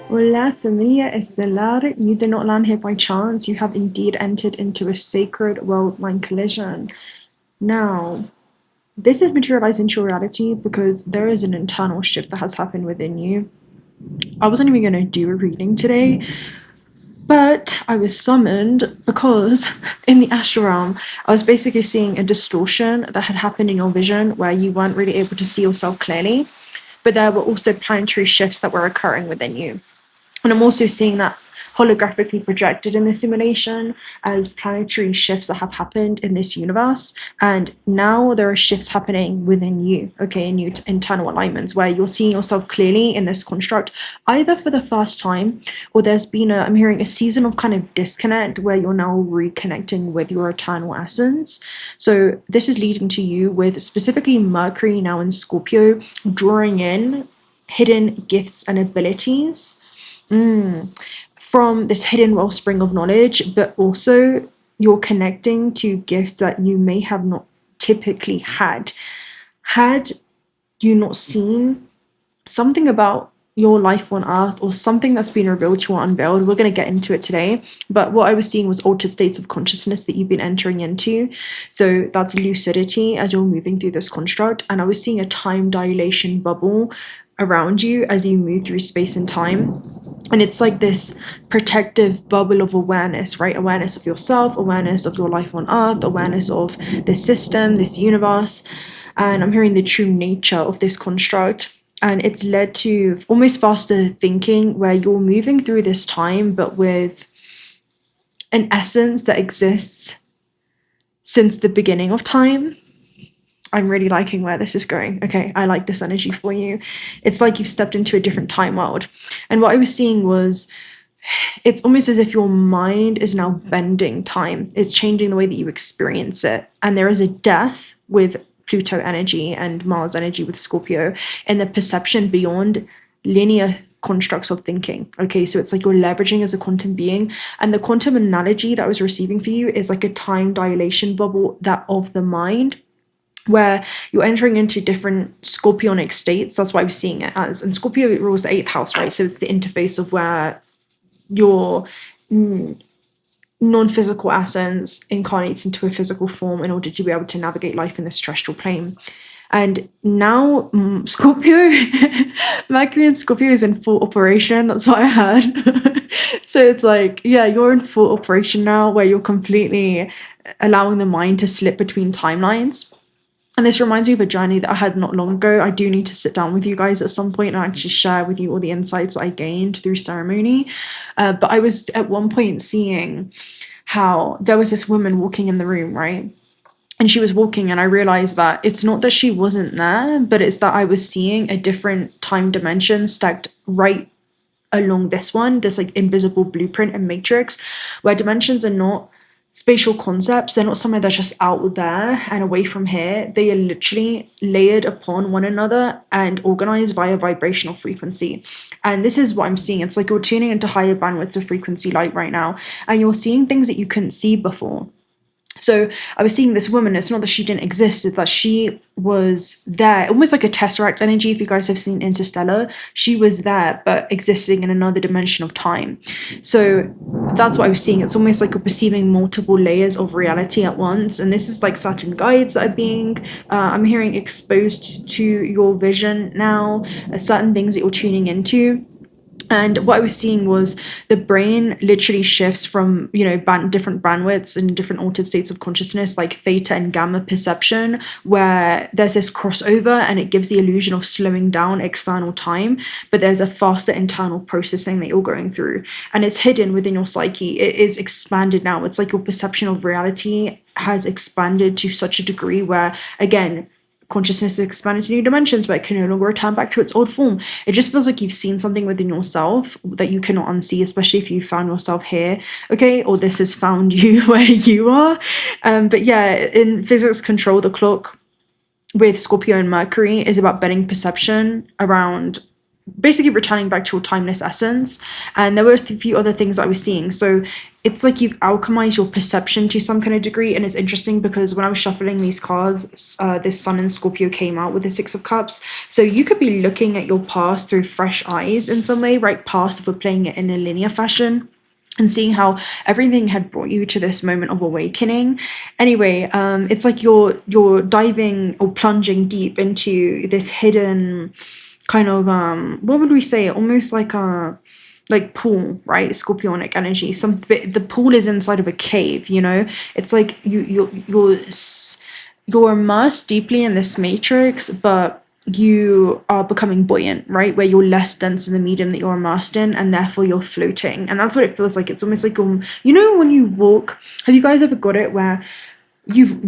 Hola, familia estelar. You did not land here by chance. You have indeed entered into a sacred world line collision. Now, this is materialized into reality because there is an internal shift that has happened within you. I wasn't even going to do a reading today, but I was summoned because in the astral realm, I was basically seeing a distortion that had happened in your vision where you weren't really able to see yourself clearly, but there were also planetary shifts that were occurring within you. And I'm also seeing that holographically projected in the simulation as planetary shifts that have happened in this universe. And now there are shifts happening within you, okay, in your internal alignments where you're seeing yourself clearly in this construct, either for the first time or there's been I'm hearing a season of kind of disconnect where you're now reconnecting with your eternal essence. So this is leading to you with specifically Mercury now in Scorpio, drawing in hidden gifts and abilities from this hidden wellspring of knowledge, but also you're connecting to gifts that you may have not typically had you not seen something about your life on earth or something that's been revealed to you or unveiled. We're going to get into it today, but what I was seeing was altered states of consciousness that you've been entering into. So that's lucidity as you're moving through this construct, and I was seeing a time dilation bubble around you as you move through space and time. And it's like this protective bubble of awareness, right? Awareness of yourself, awareness of your life on earth, awareness of this system, this universe. And I'm hearing the true nature of this construct. And it's led to almost faster thinking where you're moving through this time, but with an essence that exists since the beginning of time. I'm really liking where this is going. Okay, I like this energy for you. It's like you've stepped into a different time world. And what I was seeing was it's almost as if your mind is now bending time. It's changing the way that you experience it. And there is a death with Pluto energy and Mars energy with Scorpio and the perception beyond linear constructs of thinking. Okay, so it's like you're leveraging as a quantum being, and the quantum analogy that I was receiving for you is like a time dilation bubble that of the mind, where you're entering into different scorpionic states. That's why I'm seeing it as. And Scorpio rules the 8th house, right? So it's the interface of where your non-physical essence incarnates into a physical form in order to be able to navigate life in this terrestrial plane. And now Scorpio, Mercury and Scorpio is in full operation. That's what I heard. So it's like, yeah, you're in full operation now where you're completely allowing the mind to slip between timelines. And this reminds me of a journey that I had not long ago. I do need to sit down with you guys at some point and actually share with you all the insights I gained through ceremony. But I was at one point seeing how there was this woman walking in the room, right? And she was walking, and I realized that it's not that she wasn't there, but it's that I was seeing a different time dimension stacked right along this one, this like invisible blueprint and matrix, where dimensions are not spatial concepts. They're not somewhere that's just out there and away from here. They are literally layered upon one another and organized via vibrational frequency. And this is what I'm seeing. It's like you're tuning into higher bandwidths of frequency light right now, and you're seeing things that you couldn't see before. So I was seeing this woman. It's not that she didn't exist, it's that she was there, almost like a tesseract energy. If you guys have seen Interstellar, she was there but existing in another dimension of time. So that's what I was seeing. It's almost like you're perceiving multiple layers of reality at once, and this is like certain guides that are being I'm hearing exposed to your vision now, certain things that you're tuning into. And what I was seeing was the brain literally shifts from, different bandwidths and different altered states of consciousness, like theta and gamma perception, where there's this crossover and it gives the illusion of slowing down external time, but there's a faster internal processing that you're going through. And it's hidden within your psyche. It is expanded now. It's like your perception of reality has expanded to such a degree where, again, consciousness is expanded to new dimensions, but it can no longer return back to its old form. It just feels like you've seen something within yourself that you cannot unsee, especially if you found yourself here, okay, or this has found you where you are. But yeah, in physics control, the clock with Scorpio and Mercury is about bending perception around basically returning back to your timeless essence. And there were a few other things I was seeing. So it's like you've alchemized your perception to some kind of degree. And it's interesting because when I was shuffling these cards, this Sun in Scorpio came out with the Six of Cups. So you could be looking at your past through fresh eyes in some way, right? Past, if we're playing it in a linear fashion, and seeing how everything had brought you to this moment of awakening. Anyway, it's like you're diving or plunging deep into this hidden kind of what would we say? Almost like a pool, right? Scorpionic energy. The pool is inside of a cave, you know? It's like you're immersed deeply in this matrix, but you are becoming buoyant, right? Where you're less dense in the medium that you're immersed in, and therefore you're floating. And that's what it feels like. It's almost like you know when you walk, have you guys ever got it where you've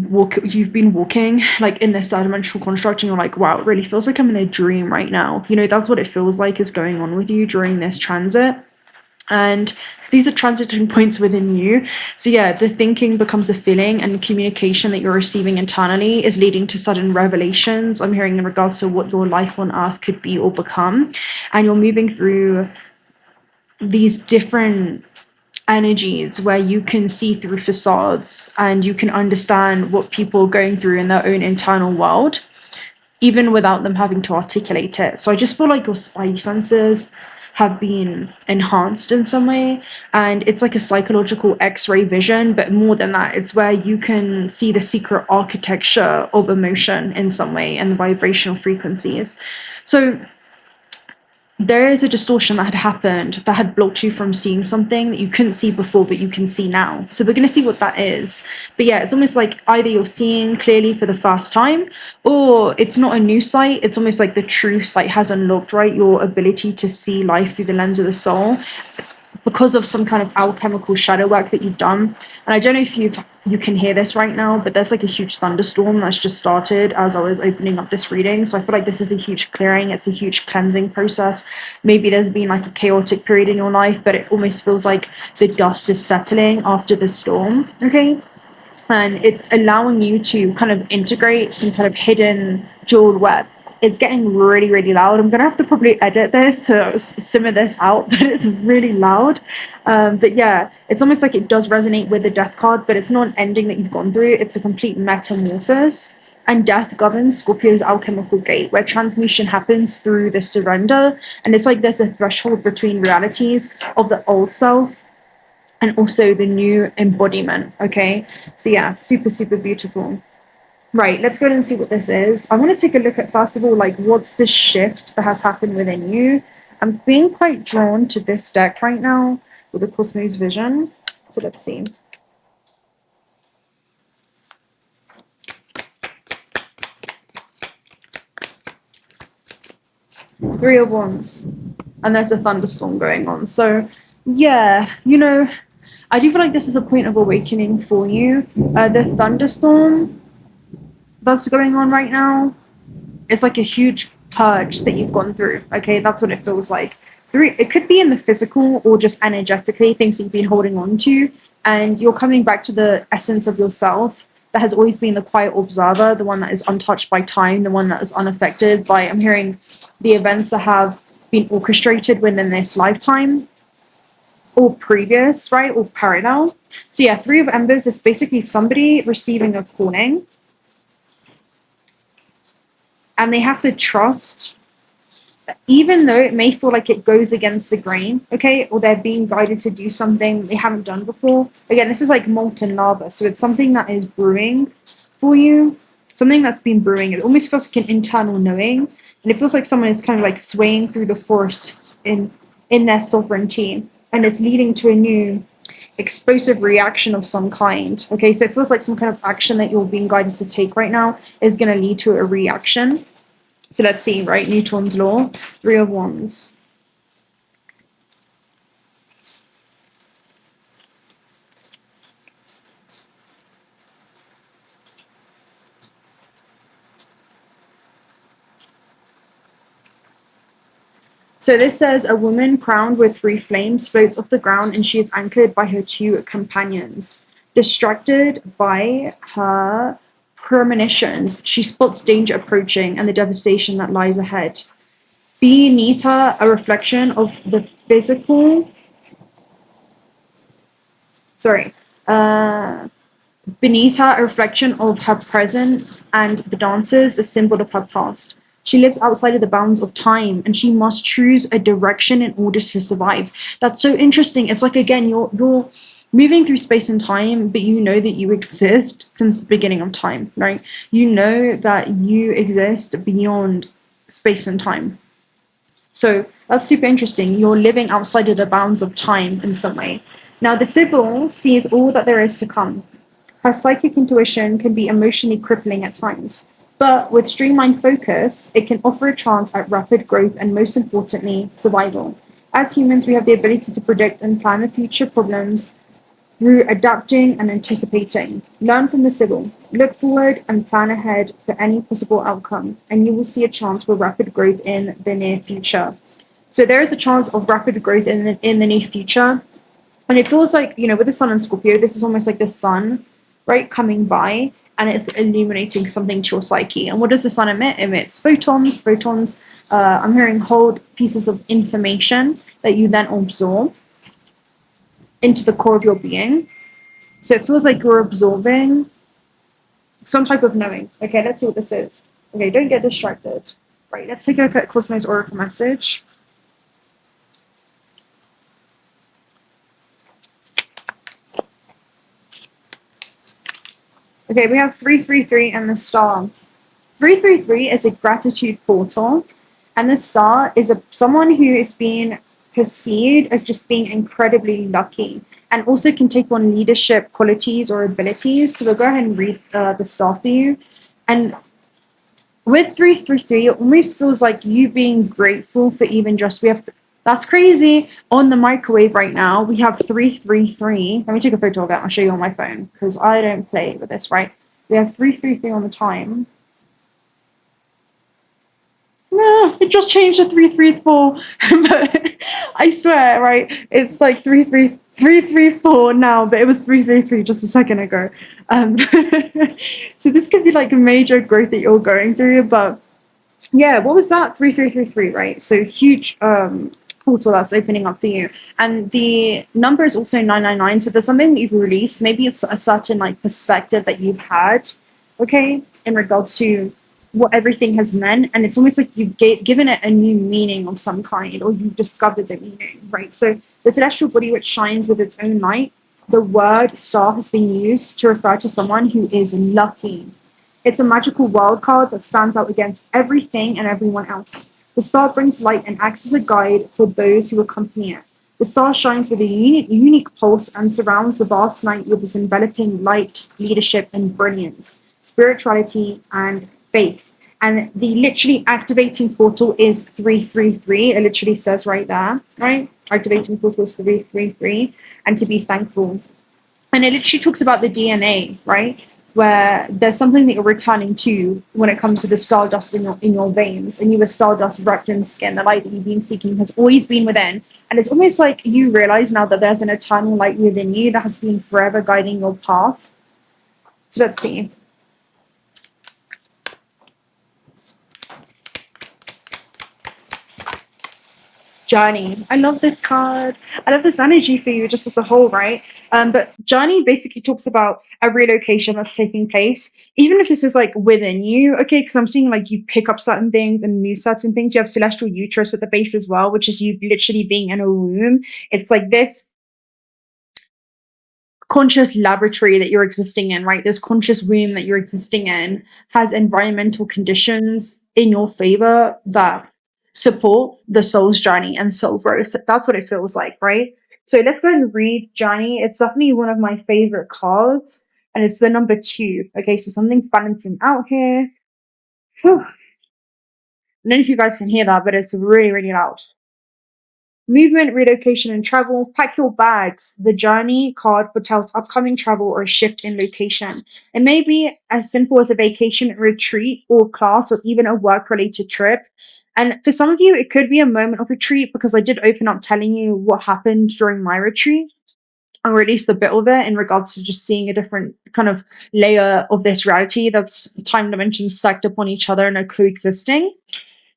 been walking like in this dimensional construct and you're like, wow, it really feels like I'm in a dream right now. You know, that's what it feels like is going on with you during this transit. And these are transiting points within you. So yeah, the thinking becomes a feeling, and the communication that you're receiving internally is leading to sudden revelations, I'm hearing, in regards to what your life on earth could be or become. And you're moving through these different energies where you can see through facades and you can understand what people are going through in their own internal world, even without them having to articulate it. So I just feel like your spidey senses have been enhanced in some way, and it's like a psychological X-ray vision, but more than that, it's where you can see the secret architecture of emotion in some way and the vibrational frequencies. So there is a distortion that had happened that had blocked you from seeing something that you couldn't see before, but you can see now. So we're going to see what that is. But yeah, it's almost like either you're seeing clearly for the first time, or it's not a new sight. It's almost like the true sight has unlocked, right? Your ability to see life through the lens of the soul, because of some kind of alchemical shadow work that you've done. And I don't know if you can hear this right now, but there's like a huge thunderstorm that's just started as I was opening up this reading. So I feel like this is a huge clearing. It's a huge cleansing process. Maybe there's been like a chaotic period in your life, but it almost feels like the dust is settling after the storm, okay? And it's allowing you to kind of integrate some kind of hidden jeweled web. It's getting really, really loud. I'm going to have to probably edit this to simmer this out, but it's really loud. But yeah, it's almost like it does resonate with the death card, but it's not an ending that you've gone through. It's a complete metamorphosis. And death governs Scorpio's alchemical gate, where transmutation happens through the surrender. And it's like there's a threshold between realities of the old self and also the new embodiment, okay? So yeah, super, super beautiful. Right, let's go ahead and see what this is. I want to take a look at, first of all, like, what's the shift that has happened within you? I'm being quite drawn to this deck right now with the Cosmos Vision. So let's see. Three of Wands. And there's a thunderstorm going on. So, yeah, you know, I do feel like this is a point of awakening for you. The thunderstorm that's going on right now, it's like a huge purge that you've gone through, okay? That's what it feels like. It could be in the physical or just energetically, things that you've been holding on to, and you're coming back to the essence of yourself that has always been the quiet observer, the one that is untouched by time, the one that is unaffected by, I'm hearing, the events that have been orchestrated within this lifetime or previous, right, or parallel. So yeah, Three of Embers is basically somebody receiving a calling, and they have to trust, even though it may feel like it goes against the grain, okay, or they're being guided to do something they haven't done before. Again, this is like molten lava, so it's something that is brewing for you, something that's been brewing. It almost feels like an internal knowing, and it feels like someone is kind of like swaying through the forest in their sovereignty, and it's leading to a new explosive reaction of some kind. Okay, so it feels like some kind of action that you're being guided to take right now is going to lead to a reaction. So let's see, right? Newton's law, Three of Wands. So this says, a woman crowned with three flames floats off the ground, and she is anchored by her two companions. Distracted by her premonitions, she spots danger approaching and the devastation that lies ahead. Beneath her, a reflection of the physical sorry, uh, beneath her, a reflection of her present, and the dancers, a symbol of her past. She lives outside of the bounds of time, and she must choose a direction in order to survive. That's so interesting. It's like, again, you're moving through space and time, but you know that you exist since the beginning of time, right? You know that you exist beyond space and time. So that's super interesting. You're living outside of the bounds of time in some way. Now, the Sibyl sees all that there is to come. Her psychic intuition can be emotionally crippling at times, but with streamlined focus, it can offer a chance at rapid growth and, most importantly, survival. As humans, we have the ability to predict and plan the future problems through adapting and anticipating. Learn from the Sibyl. Look forward and plan ahead for any possible outcome, and you will see a chance for rapid growth in the near future. So there is a chance of rapid growth in the near future. And it feels like, with the sun and Scorpio, this is almost like the sun, right, coming by, and it's illuminating something to your psyche. And what does the sun emit? It emits photons. Photons, I'm hearing, hold pieces of information that you then absorb into the core of your being. So it feels like you're absorbing some type of knowing. Okay, let's see what this is. Okay, don't get distracted. Right, let's take a look at Cosmos Oracle message. Okay, we have 333 and the star. 333 is a gratitude portal, and the star is someone who is being perceived as just being incredibly lucky, and also can take on leadership qualities or abilities. So we'll go ahead and read the star for you. And with 333, it almost feels like you being grateful for even just, that's crazy. On the microwave right now, we have 333. Let me take a photo of it. I'll show you on my phone because I don't play with this, right? We have 333 on the time. No, it just changed to 334. But I swear, right? It's like 334 now, but it was 333 just a second ago. So this could be like a major growth that you're going through, but yeah, what was that? 3333, right? So huge portal that's opening up for you. And the number is also 999. So there's something that you've released. Maybe it's a certain like perspective that you've had, okay, in regards to what everything has meant. And it's almost like you've given it a new meaning of some kind, or you've discovered the meaning, right? So the celestial body which shines with its own light, the word star has been used to refer to someone who is lucky. It's a magical wild card that stands out against everything and everyone else. The star brings light and acts as a guide for those who accompany it. The star shines with a unique pulse and surrounds the vast night with its enveloping light, leadership, and brilliance, spirituality, and faith. And the literally activating portal is 333. It literally says right there, right? Activating portal is 333, and to be thankful. And it literally talks about the DNA, right? Where there's something that you're returning to when it comes to the stardust in your veins, and you were stardust wrapped in skin. The light that you've been seeking has always been within, and it's almost like you realize now that there's an eternal light within you that has been forever guiding your path. So let's see. Journey. I love this card. I love this energy for you just as a whole, right? But Journey basically talks about a relocation that's taking place, even if this is like within you, okay? Because I'm seeing like you pick up certain things and move certain things. You have celestial uterus at the base as well, which is you literally being in a room. It's like this conscious laboratory that you're existing in, right? This conscious room that you're existing in has environmental conditions in your favor that support the soul's journey and soul growth. That's what it feels like, right? So let's go and read Journey. It's definitely one of my favorite cards, and it's the number 2. Okay, so something's balancing out here. Whew. I don't know if you guys can hear that, but it's really, really loud. Movement, relocation, and travel. Pack your bags. The Journey card foretells upcoming travel or a shift in location. It may be as simple as a vacation, retreat, or class, or even a work-related trip. And for some of you, it could be a moment of retreat, because I did open up telling you what happened during my retreat, or at least a bit of it, in regards to just seeing a different kind of layer of this reality that's time dimensions stacked upon each other and are coexisting.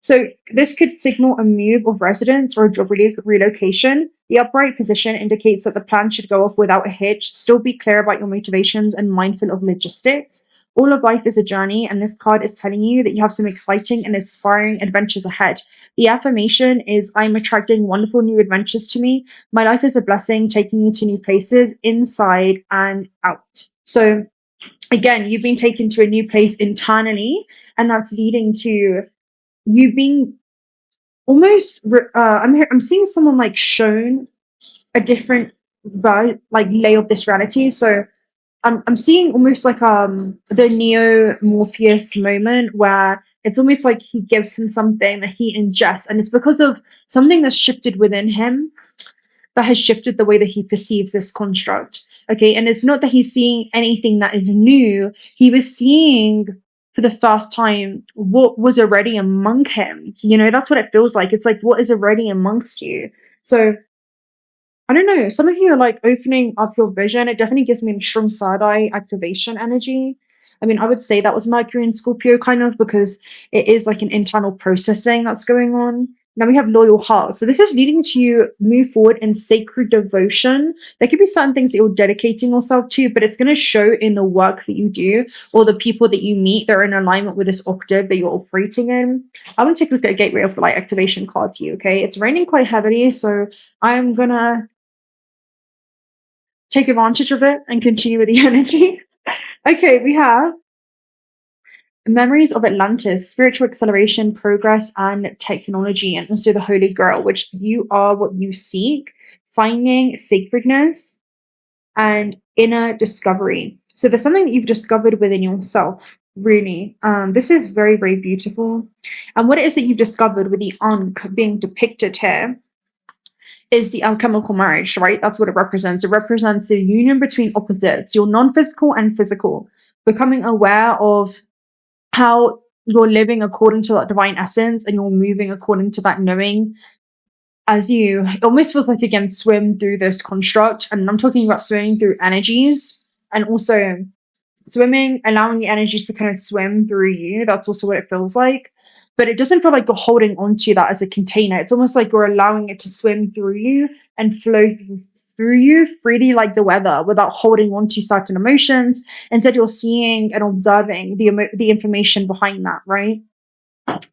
So this could signal a move of residence or a job relocation. The upright position indicates that the plan should go off without a hitch. Still be clear about your motivations and mindful of logistics. All of life is a journey, and this card is telling you that you have some exciting and inspiring adventures ahead. The affirmation is, I'm attracting wonderful new adventures to me. My life is a blessing, taking you to new places, inside and out. So again, you've been taken to a new place internally, and that's leading to you being almost I'm seeing someone like shown a different lay of this reality. So I'm seeing almost like the Neo Morpheus moment where it's almost like he gives him something that he ingests, and it's because of something that's shifted within him that has shifted the way that he perceives this construct. Okay, and it's not that he's seeing anything that is new. He was seeing for the first time what was already among him. You know, that's what it feels like. It's like what is already amongst you. So I don't know. Some of you are like opening up your vision. It definitely gives me strong third eye activation energy. I mean, I would say that was Mercury in Scorpio kind of because it is like an internal processing that's going on. Now we have loyal heart. So this is leading to you move forward in sacred devotion. There could be certain things that you're dedicating yourself to, but it's going to show in the work that you do or the people that you meet that are in alignment with this octave that you're operating in. I want to take a look at a Gateway of Light activation card for you, okay? It's raining quite heavily, so I'm going to take advantage of it and continue with the energy. Okay, we have Memories of Atlantis, Spiritual Acceleration, Progress, and Technology, and also the Holy Grail, which you are what you seek, finding sacredness and inner discovery. So there's something that you've discovered within yourself, really. This is very, very beautiful. And what it is that you've discovered with the Ankh being depicted here is the alchemical marriage, right? That's what it represents. It represents the union between opposites, your non-physical and physical, becoming aware of how you're living according to that divine essence and you're moving according to that knowing as you, it almost feels like, again, swim through this construct. And I'm talking about swimming through energies and also swimming, allowing the energies to kind of swim through you. That's also what it feels like. But it doesn't feel like you're holding onto that as a container. It's almost like you're allowing it to swim through you and flow through you freely like the weather without holding on to certain emotions. Instead, you're seeing and observing the information behind that, right?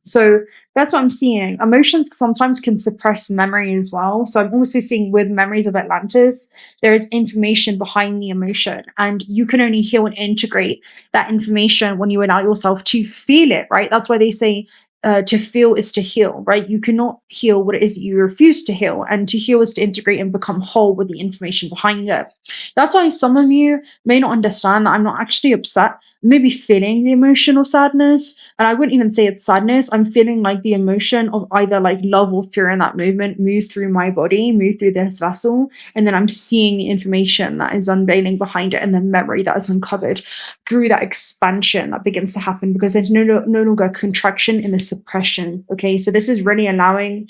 So that's what I'm seeing. Emotions sometimes can suppress memory as well. So I'm also seeing with Memories of Atlantis, there is information behind the emotion, and you can only heal and integrate that information when you allow yourself to feel it, right? That's why they say to feel is to heal, right? You cannot heal what it is that you refuse to heal, and to heal is to integrate and become whole with the information behind it. That's why some of you may not understand that I'm not actually upset. Maybe feeling the emotion of sadness, and I wouldn't even say it's sadness. I'm feeling like the emotion of either like love or fear in that movement move through my body, move through this vessel, and then I'm seeing the information that is unveiling behind it and the memory that is uncovered through that expansion that begins to happen because there's no longer contraction in the suppression. Okay, so this is really allowing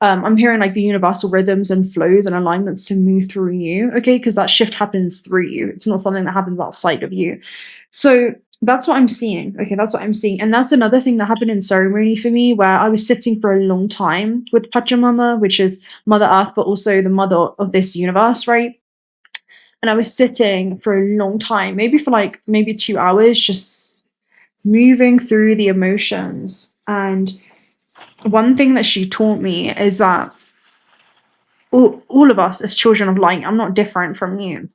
I'm hearing like the universal rhythms and flows and alignments to move through you, okay? Because that shift happens through you. It's not something that happens outside of you. So that's what I'm seeing, okay? That's what I'm seeing. And that's another thing that happened in ceremony for me, where I was sitting for a long time with Pachamama, which is Mother Earth, but also the mother of this universe, right? And I was sitting for a long time, maybe 2 hours, just moving through the emotions. And one thing that she taught me is that all of us as children of light, I'm not different from you,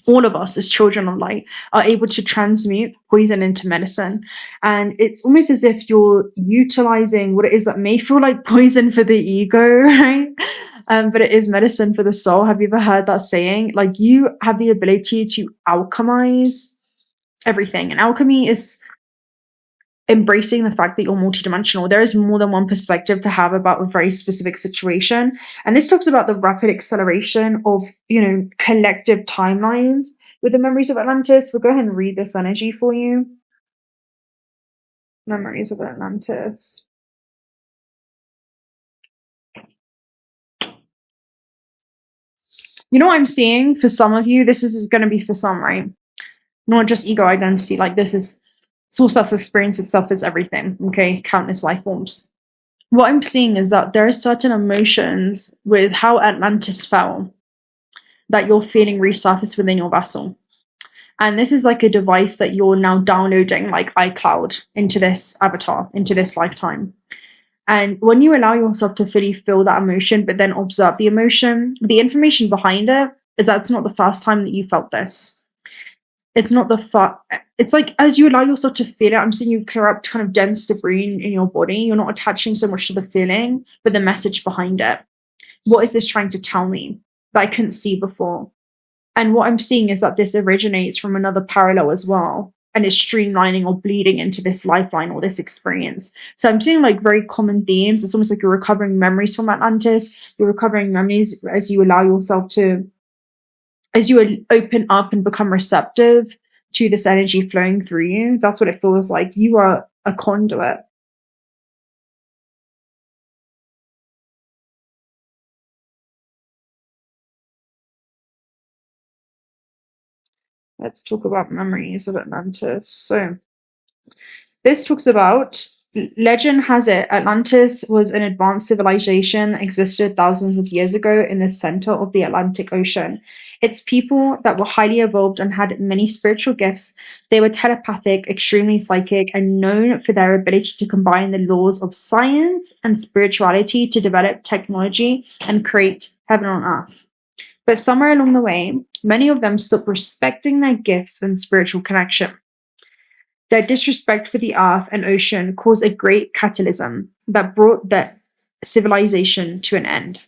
all of us as children of light are able to transmute poison into medicine. And it's almost as if you're utilizing what it is that may feel like poison for the ego, right? But it is medicine for the soul. Have you ever heard that saying? Like, you have the ability to alchemize everything. And alchemy is embracing the fact that you're multidimensional. There is more than one perspective to have about a very specific situation. And this talks about the rapid acceleration of, collective timelines with the Memories of Atlantis. We'll go ahead and read this energy for you. Memories of Atlantis. You know what I'm seeing for some of you? This is going to be for some, right? Not just ego identity. Like, this is source that's experience itself as everything, okay? Countless life forms. what I'm seeing is that there are certain emotions with how Atlantis fell that you're feeling resurface within your vessel. And this is like a device that you're now downloading, like iCloud, into this avatar, into this lifetime. And when you allow yourself to fully feel that emotion, but then observe the emotion, the information behind it is that it's not the first time that you felt this. It's not it's like as you allow yourself to feel it, I'm seeing you clear up kind of dense debris in your body. You're not attaching so much to the feeling, but the message behind it. What is this trying to tell me that I couldn't see before? And what I'm seeing is that this originates from another parallel as well, and is streamlining or bleeding into this lifeline or this experience. So I'm seeing like very common themes. It's almost like you're recovering memories from Atlantis. You're recovering memories as you allow yourself to, as you open up and become receptive to this energy flowing through you. That's what it feels like. You are a conduit. Let's talk about memories of Atlantis. So this talks about, legend has it, Atlantis was an advanced civilization, existed thousands of years ago in the center of the Atlantic Ocean. Its people that were highly evolved and had many spiritual gifts. They were telepathic, extremely psychic, and known for their ability to combine the laws of science and spirituality to develop technology and create heaven on earth. But somewhere along the way, many of them stopped respecting their gifts and spiritual connection. Their disrespect for the earth and ocean caused a great catalysm that brought that civilization to an end.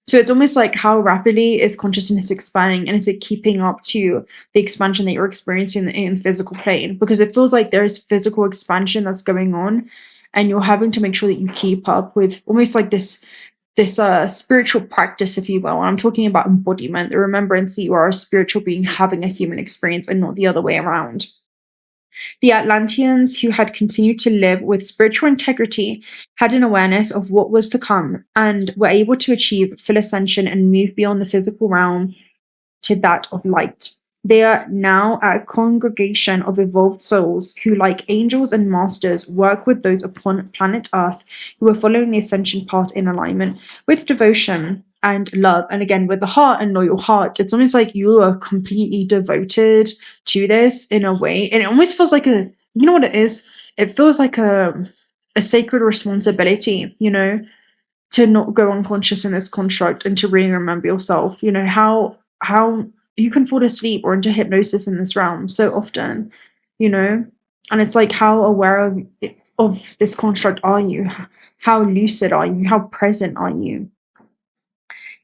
So it's almost like how rapidly is consciousness expanding, and is it keeping up to the expansion that you're experiencing in the physical plane? Because it feels like there is physical expansion that's going on, and you're having to make sure that you keep up with almost like this spiritual practice, if you will. And I'm talking about embodiment, the remembrance that you are a spiritual being having a human experience and not the other way around. The Atlanteans, who had continued to live with spiritual integrity, had an awareness of what was to come and were able to achieve full ascension and move beyond the physical realm to that of light. They are now a congregation of evolved souls who, like angels and masters, work with those upon planet Earth who are following the ascension path in alignment with devotion and love. And again, with the heart and loyal heart, it's almost like you are completely devoted to this in a way. And it almost feels like you know what it is? It feels like a sacred responsibility, to not go unconscious in this construct and to really remember yourself. How you can fall asleep or into hypnosis in this realm so often, and it's like, how aware of this construct are you? How lucid are you? How present are you?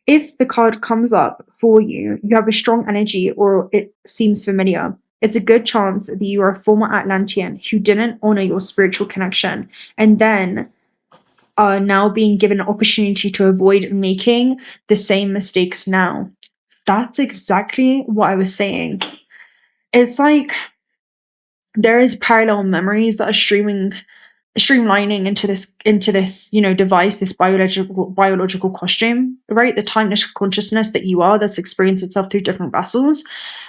If the card comes up for you, you have a strong energy or it seems familiar, it's a good chance that you are a former Atlantean who didn't honor your spiritual connection and then are now being given an opportunity to avoid making the same mistakes now. That's exactly what I was saying. It's like there is parallel memories that are streamlining into this device, this biological costume, right? The timeless consciousness that you are, that's experienced itself through different vessels.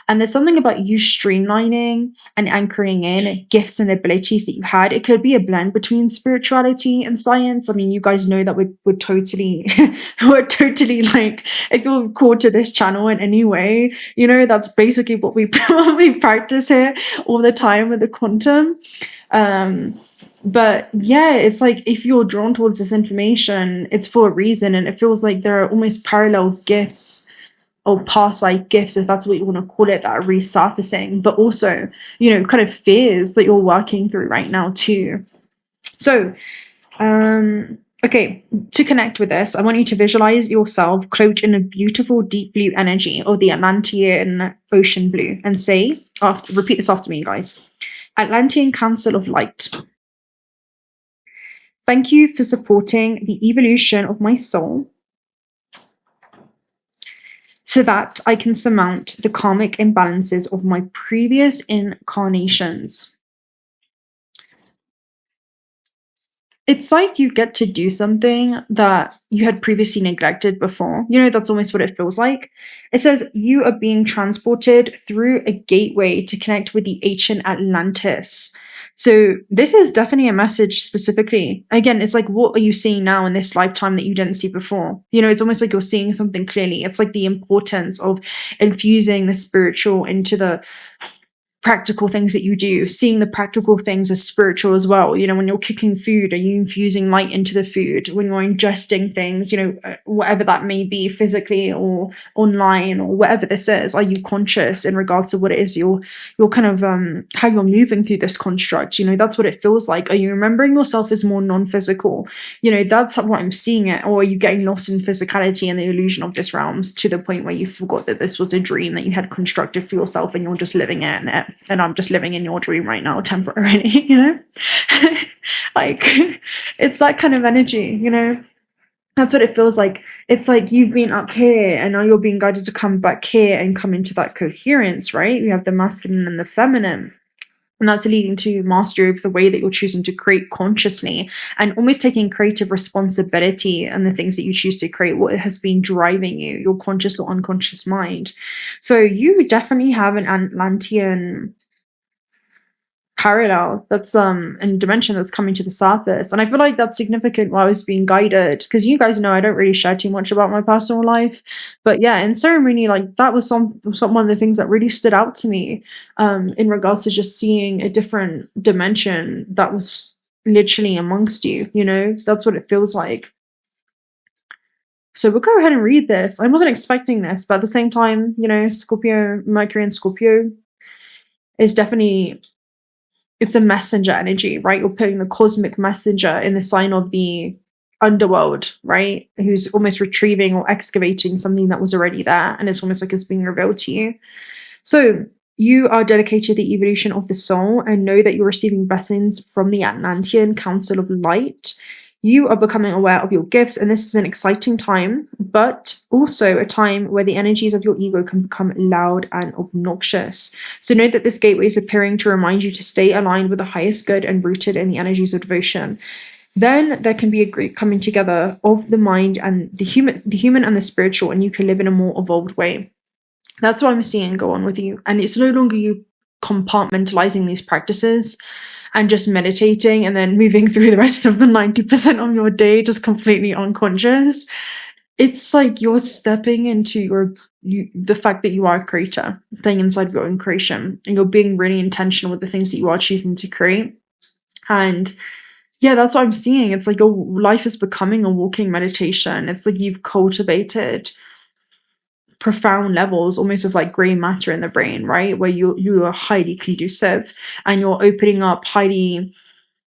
And there's something about you streamlining and anchoring in gifts and abilities that you had. It could be a blend between spirituality and science. I mean, you guys know that we're totally we're totally like, if you're called to this channel in any way, that's basically what we practice here all the time with the quantum. But yeah, it's like if you're drawn towards this information, it's for a reason, and it feels like there are almost parallel gifts or past life gifts, if that's what you want to call it, that are resurfacing, but also, kind of fears that you're working through right now too. So, okay, to connect with this, I want you to visualize yourself cloaked in a beautiful deep blue energy of the Atlantean ocean blue, and say, repeat this after me, guys. Atlantean Council of Light. Thank you for supporting the evolution of my soul so that I can surmount the karmic imbalances of my previous incarnations. It's like you get to do something that you had previously neglected before. That's almost what it feels like. It says you are being transported through a gateway to connect with the ancient Atlantis. So this is definitely a message specifically. Again, it's like, what are you seeing now in this lifetime that you didn't see before? You know, it's almost like you're seeing something clearly. It's like the importance of infusing the spiritual into the practical things that you do, seeing the practical things as spiritual as well. You know, when you're cooking food, are you infusing light into the food? When you're ingesting things, you know, whatever that may be, physically or online or whatever this is, are you conscious in regards to what it is you're kind of how you're moving through this construct? You know, that's what it feels like. Are you remembering yourself as more non-physical? You know, that's what I'm seeing it. Or are you getting lost in physicality and the illusion of this realm to the point where you forgot that this was a dream that you had constructed for yourself and you're just living in it? And I'm just living in your dream right now temporarily, you know? Like, it's that kind of energy, you know? That's what it feels like. It's like you've been up here and now you're being guided to come back here and come into that coherence, right? We have the masculine and the feminine. And that's leading to mastery of the way that you're choosing to create consciously and almost taking creative responsibility and the things that you choose to create, what has been driving you, your conscious or unconscious mind. So you definitely have an Atlantean parallel that's in dimension that's coming to the surface, and I feel like that's significant while I was being guided, because you guys know I don't really share too much about my personal life, but yeah, in ceremony, like that was some one of the things that really stood out to me in regards to just seeing a different dimension that was literally amongst you. You know, that's what it feels like. So we'll go ahead and read this. I wasn't expecting this, but at the same time, you know, Scorpio, Mercury and Scorpio is definitely, it's a messenger energy, right? You're putting the cosmic messenger in the sign of the underworld, right? Who's almost retrieving or excavating something that was already there. And it's almost like it's being revealed to you. So you are dedicated to the evolution of the soul and know that you're receiving blessings from the Atlantean Council of Light. You are becoming aware of your gifts, and this is an exciting time, but also a time where the energies of your ego can become loud and obnoxious. So know that this gateway is appearing to remind you to stay aligned with the highest good and rooted in the energies of devotion. Then there can be a great coming together of the mind and the human and the spiritual, and you can live in a more evolved way. That's what I'm seeing go on with you. And it's no longer you compartmentalizing these practices and just meditating and then moving through the rest of the 90% of your day just completely unconscious. It's like you're stepping into the fact that you are a creator, playing inside of your own creation, and you're being really intentional with the things that you are choosing to create. And yeah, that's what I'm seeing. It's like your life is becoming a walking meditation. It's like you've cultivated profound levels almost of like gray matter in the brain, right? Where you are highly conducive and you're opening up highly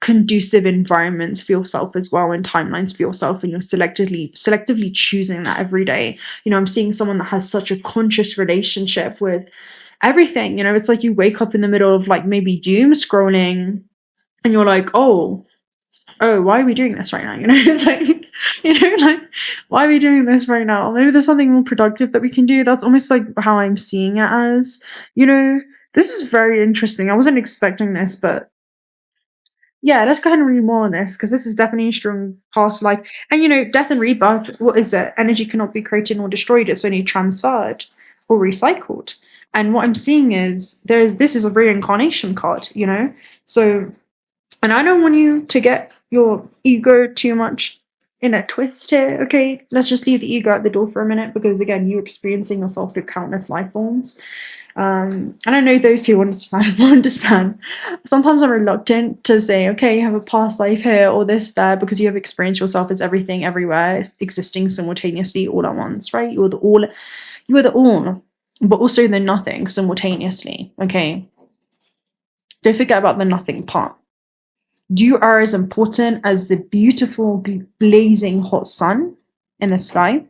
conducive environments for yourself as well, and timelines for yourself, and you're selectively choosing that every day. You know, I'm seeing someone that has such a conscious relationship with everything. You know, it's like you wake up in the middle of like maybe doom scrolling and you're like, oh, why are we doing this right now? You know, it's like, you know, like, why are we doing this right now? Maybe there's something more productive that we can do. That's almost like how I'm seeing it as, you know, this is very interesting. I wasn't expecting this, but yeah, let's go ahead and read more on this, because this is definitely a strong past life. And, you know, death and rebirth, what is it? Energy cannot be created nor destroyed. It's only transferred or recycled. And what I'm seeing is this is a reincarnation card, you know? So, and I don't want you to get your ego too much in a twist here, okay? Let's just leave the ego at the door for a minute, because again, you're experiencing yourself through countless life forms. And I know those who understand will understand. Sometimes I'm reluctant to say, okay, you have a past life here or this there, because you have experienced yourself as everything, everywhere, existing simultaneously all at once, right? You are the all, but also the nothing simultaneously, okay? Don't forget about the nothing part. You are as important as the beautiful, blazing hot sun in the sky,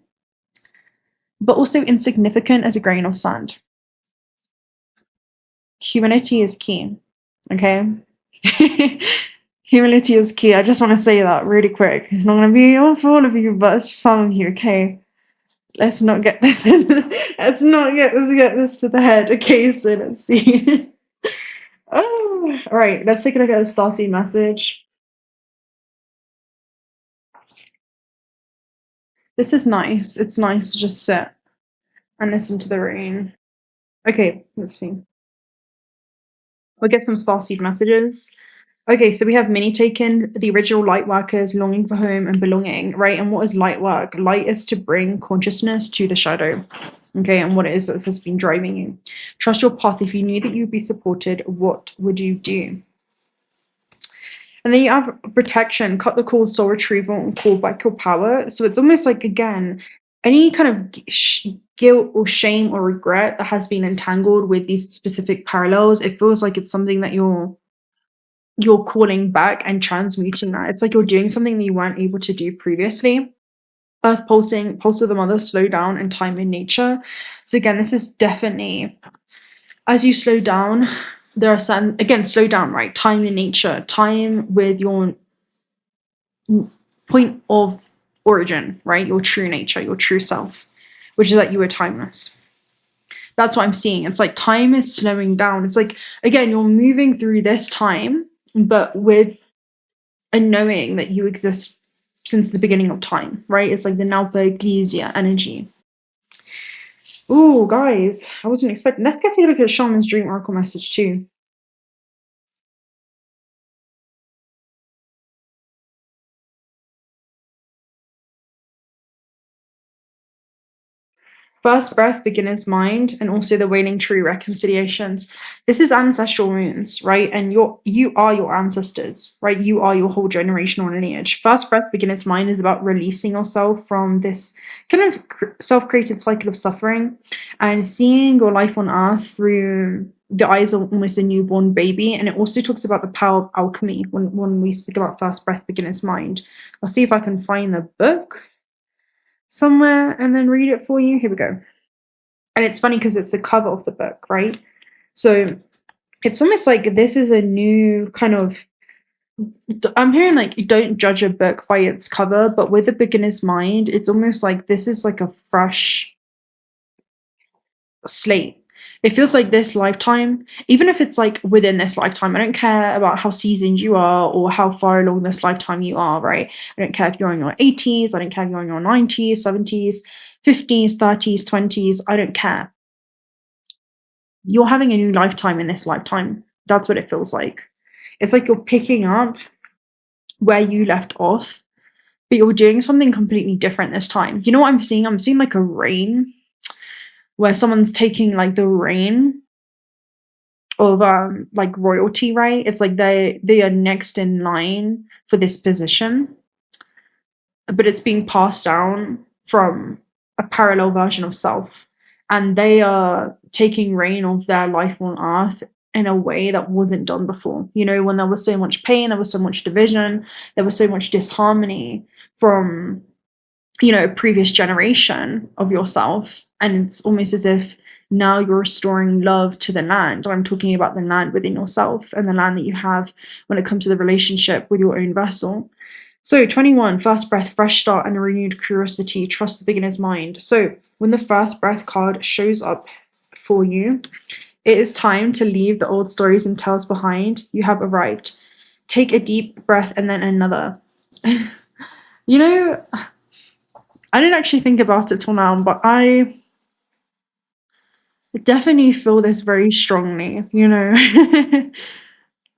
but also insignificant as a grain of sand. Humility is key, okay? Humility is key. I just want to say that really quick. It's not going to be all for all of you, but it's just some of you, okay? Let's not get this. Let's get this to the head, okay? So let's see. Oh, all right. Let's take a look at the Starseed message. This is nice. It's nice to just sit and listen to the rain. Okay, let's see. We'll get some Starseed messages. Okay, so we have many taken the original light workers, longing for home and belonging, right? And what is light work? Light is to bring consciousness to the shadow, okay? And what it is that has been driving you. Trust your path. If you knew that you'd be supported, what would you do? And then you have protection, cut the cord, soul retrieval, and call back your power. So it's almost like, again, any kind of guilt or shame or regret that has been entangled with these specific parallels, it feels like it's something that you're calling back and transmuting that. It's like you're doing something that you weren't able to do previously. Earth pulsing, pulse of the mother, slow down, and time in nature. So again, this is definitely, as you slow down, there are certain, again, slow down, right? Time in nature, time with your point of origin, right? Your true nature, your true self, which is that you are timeless. That's what I'm seeing. It's like time is slowing down. It's like, again, you're moving through this time, but with a knowing that you exist since the beginning of time, right? It's like the 𝓦𝓵𝓻𝓪𝓷𝓼 energy. Ooh, guys, I wasn't expecting. Let's get a look at Shaman's Dream Oracle message too. First breath, beginner's mind, and also the waning tree reconciliations. This is ancestral runes, right? And you are your ancestors, right? You are your whole generational lineage. First breath, beginner's mind is about releasing yourself from this kind of self-created cycle of suffering and seeing your life on earth through the eyes of almost a newborn baby. And it also talks about the power of alchemy when we speak about first breath, beginner's mind. I'll see if I can find the book somewhere and then read it for you. Here we go. And it's funny because it's the cover of the book, right? So it's almost like this is a new kind of, I'm hearing like you don't judge a book by its cover, but with a beginner's mind, it's almost like this is like a fresh slate. It feels like this lifetime, even if it's like within this lifetime, I don't care about how seasoned you are or how far along this lifetime you are, right? I don't care if you're in your 80s, I don't care if you're in your 90s, 70s, 50s, 30s, 20s, I don't care. You're having a new lifetime in this lifetime. That's what it feels like. It's like you're picking up where you left off, but you're doing something completely different this time. You know what I'm seeing? I'm seeing like a reign where someone's taking like the reign of like royalty, right? It's like they are next in line for this position, but it's being passed down from a parallel version of self, and they are taking reign of their life on earth in a way that wasn't done before. You know, when there was so much pain, there was so much division, there was so much disharmony from, you know, a previous generation of yourself, and it's almost as if now you're restoring love to the land. I'm talking about the land within yourself and the land that you have when it comes to the relationship with your own vessel. So 21, first breath, fresh start and a renewed curiosity, trust the beginner's mind. So when the first breath card shows up for you, it is time to leave the old stories and tales behind. You have arrived. Take a deep breath and then another. You know, I didn't actually think about it till now, but I definitely feel this very strongly, you know.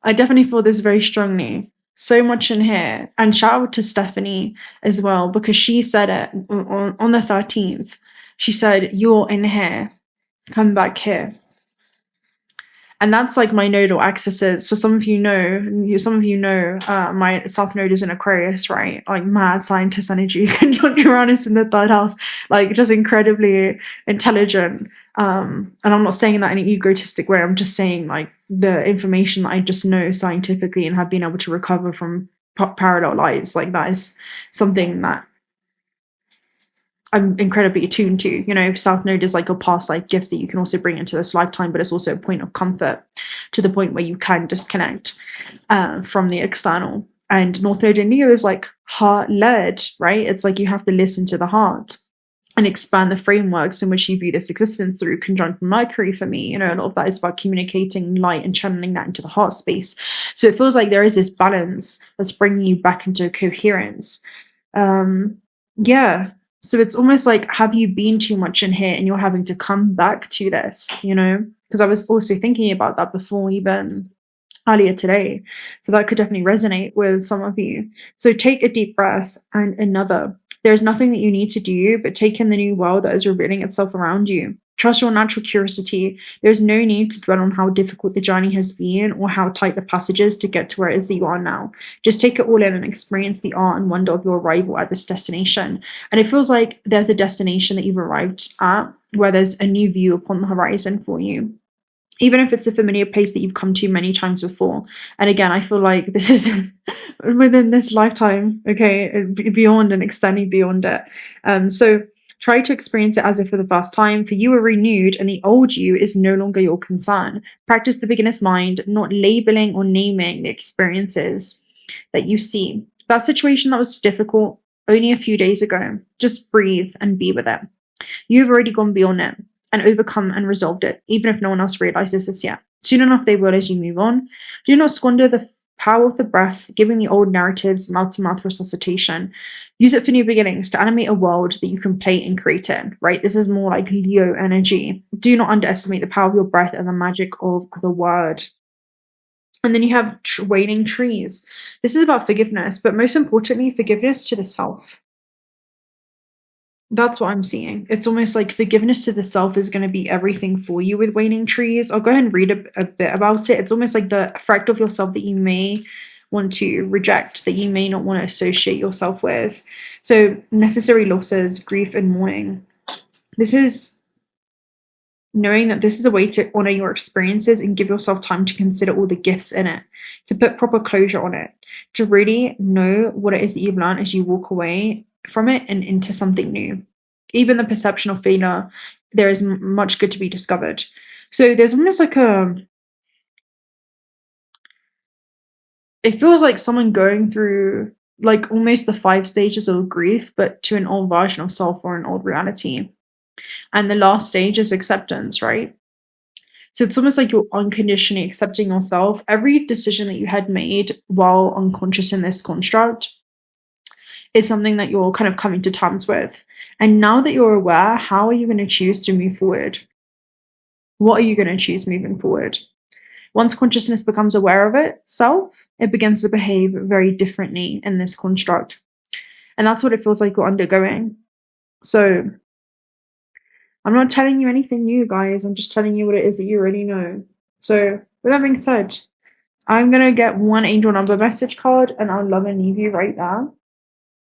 I definitely feel this very strongly. So much in here. And shout out to Stephanie as well, because she said it on the 13th. She said, "You're in here. Come back here." And that's like my nodal axes. For some of you know, my South Node is in Aquarius, right? Like mad scientist energy, conjunct Uranus in the third house, like just incredibly intelligent. And I'm not saying that in an egotistic way. I'm just saying like the information that I just know scientifically and have been able to recover from parallel lives. Like that is something that I'm incredibly attuned to. You know, South Node is like your past life gifts that you can also bring into this lifetime, but it's also a point of comfort to the point where you can disconnect from the external. And North Node in Leo is like heart-led, right? It's like you have to listen to the heart and expand the frameworks in which you view this existence through. Conjunct Mercury for me, you know, a lot of that is about communicating light and channeling that into the heart space. So it feels like there is this balance that's bringing you back into coherence. Yeah. So it's almost like, have you been too much in here and you're having to come back to this, you know? Because I was also thinking about that before even earlier today. So that could definitely resonate with some of you. So take a deep breath and another. There's nothing that you need to do but take in the new world that is revealing itself around you. Trust your natural curiosity. There's no need to dwell on how difficult the journey has been or how tight the passage is to get to where it is that you are now. Just take it all in and experience the art and wonder of your arrival at this destination. And it feels like there's a destination that you've arrived at where there's a new view upon the horizon for you, even if it's a familiar place that you've come to many times before. And again, I feel like this is within this lifetime, okay, beyond and extending beyond it. So try to experience it as if for the first time, for you are renewed and the old you is no longer your concern. Practice the beginner's mind, not labeling or naming the experiences that you see. That situation that was difficult only a few days ago, just breathe and be with it. You've already gone beyond it and overcome and resolved it, even if no one else realizes this yet. Soon enough they will as you move on. Do not squander the power of the breath, giving the old narratives mouth-to-mouth resuscitation. Use it for new beginnings, to animate a world that you can play and create in, right? This is more like Leo energy. Do not underestimate the power of your breath and the magic of the word. And then you have waiting trees. This is about forgiveness, but most importantly, forgiveness to the self. That's what I'm seeing. It's almost like forgiveness to the self is going to be everything for you with waning trees. I'll go ahead and read a bit about it. It's almost like the fractal of yourself that you may want to reject, that you may not want to associate yourself with. So necessary losses, grief, and mourning. This is knowing that this is a way to honor your experiences and give yourself time to consider all the gifts in it, to put proper closure on it, to really know what it is that you've learned as you walk away from it and into something new. Even the perception of failure, there is much good to be discovered. So there's almost like it feels like someone going through like almost the 5 stages of grief, but to an old version of self or an old reality. And the last stage is acceptance, right? So it's almost like you're unconditionally accepting yourself. Every decision that you had made while unconscious in this construct is something that you're kind of coming to terms with. And now that you're aware, how are you going to choose to move forward? What are you going to choose moving forward? Once consciousness becomes aware of itself, it begins to behave very differently in this construct. And that's what it feels like you're undergoing. So I'm not telling you anything new, guys. I'm just telling you what it is that you already know. So with that being said, I'm going to get one angel number message card and I'll love and leave you right there.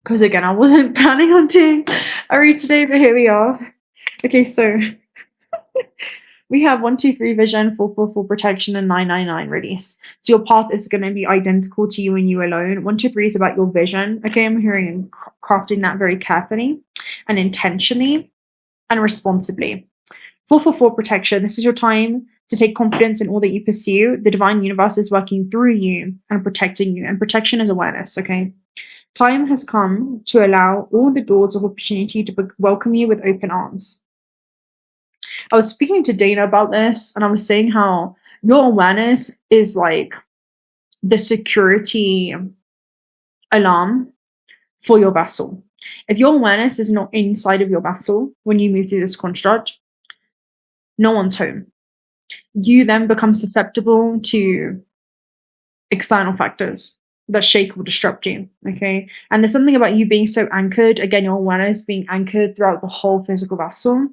Because again, I wasn't planning on doing a read today, but here we are. Okay, so we have 123 vision, 444 protection, and 999 release. So your path is going to be identical to you and you alone. 123 is about your vision. Okay, I'm hearing crafting that very carefully and intentionally and responsibly. 444 protection. This is your time to take confidence in all that you pursue. The divine universe is working through you and protecting you. And protection is awareness, okay? Time has come to allow all the doors of opportunity to welcome you with open arms. I was speaking to Dana about this, and I was saying how your awareness is like the security alarm for your vessel. If your awareness is not inside of your vessel when you move through this construct, no one's home. You then become susceptible to external factors that shake or disrupt you, okay? And there's something about you being so anchored, again, your awareness being anchored throughout the whole physical vessel,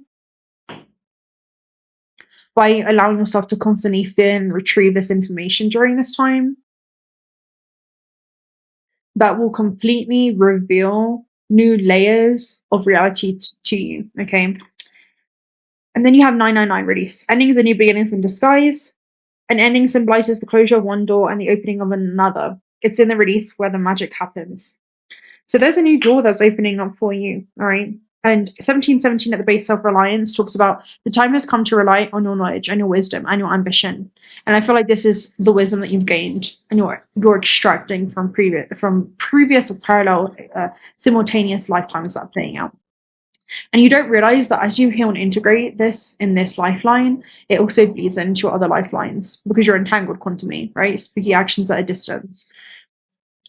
by allowing yourself to constantly feel and retrieve this information during this time, that will completely reveal new layers of reality to you, okay? And then you have 999 release. Endings are new beginnings in disguise. An ending symbolizes the closure of one door and the opening of another. It's in the release where the magic happens. So there's a new door that's opening up for you, all right? And 1717 at the base, self-reliance, talks about the time has come to rely on your knowledge and your wisdom and your ambition. And I feel like this is the wisdom that you've gained and you're extracting from previous or parallel simultaneous lifetimes that are playing out. And you don't realize that as you heal and integrate this in this lifeline, it also bleeds into your other lifelines because you're entangled quantumly, right? Spooky actions at a distance.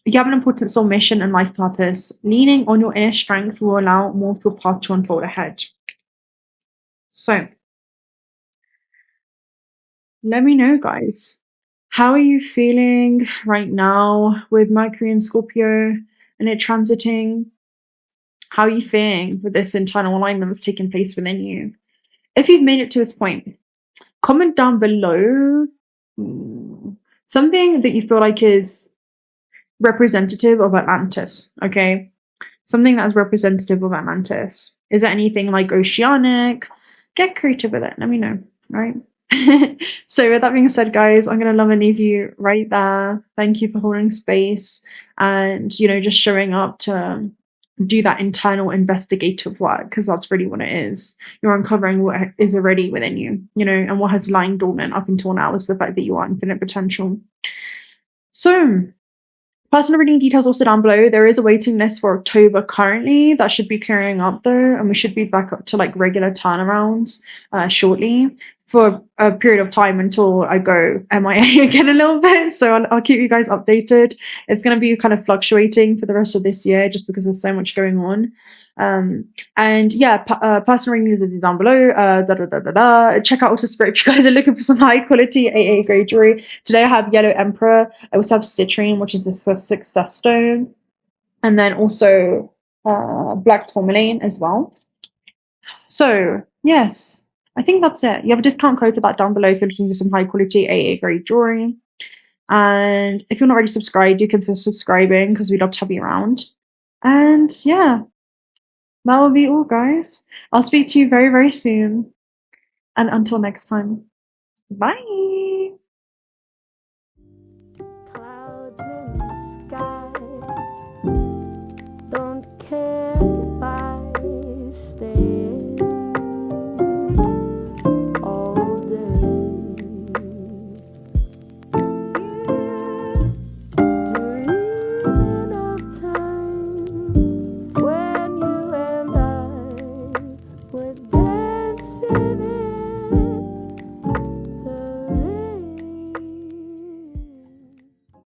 You have an important soul mission and life purpose. Leaning on your inner strength will allow more of your path to unfold ahead. So, let me know, guys. How are you feeling right now with Mercury and Scorpio and it transiting? How are you feeling with this internal alignment that's taking place within you? If you've made it to this point, comment down below something that you feel like is representative of Atlantis, okay? Something that's representative of Atlantis. Is it anything like oceanic? Get creative with it. Let me know, right? So with that being said, guys, I'm going to love and leave you right there. Thank you for holding space and, you know, just showing up to do that internal investigative work, because that's really what it is. You're uncovering what is already within you, you know, and what has lying dormant up until now is the fact that you are infinite potential. So personal reading details also down below. There is a waiting list for October currently. That should be clearing up though, and we should be back up to like regular turnarounds shortly for a period of time until I go MIA again a little bit. So I'll keep you guys updated. It's going to be kind of fluctuating for the rest of this year just because there's so much going on. And yeah, personal readings are down below. Check out also Spirit if you guys are looking for some high quality AA grade jewelry. Today I have Yellow Emperor. I also have citrine, which is a success stone, and then also black tourmaline as well. So yes, I think that's it. You have a discount code for that down below if you're looking for some high quality AA grade jewelry. And if you're not already subscribed, do consider subscribing because we'd love to have you around. And yeah, that will be all, guys. I'll speak to you very, very soon. And until next time, bye.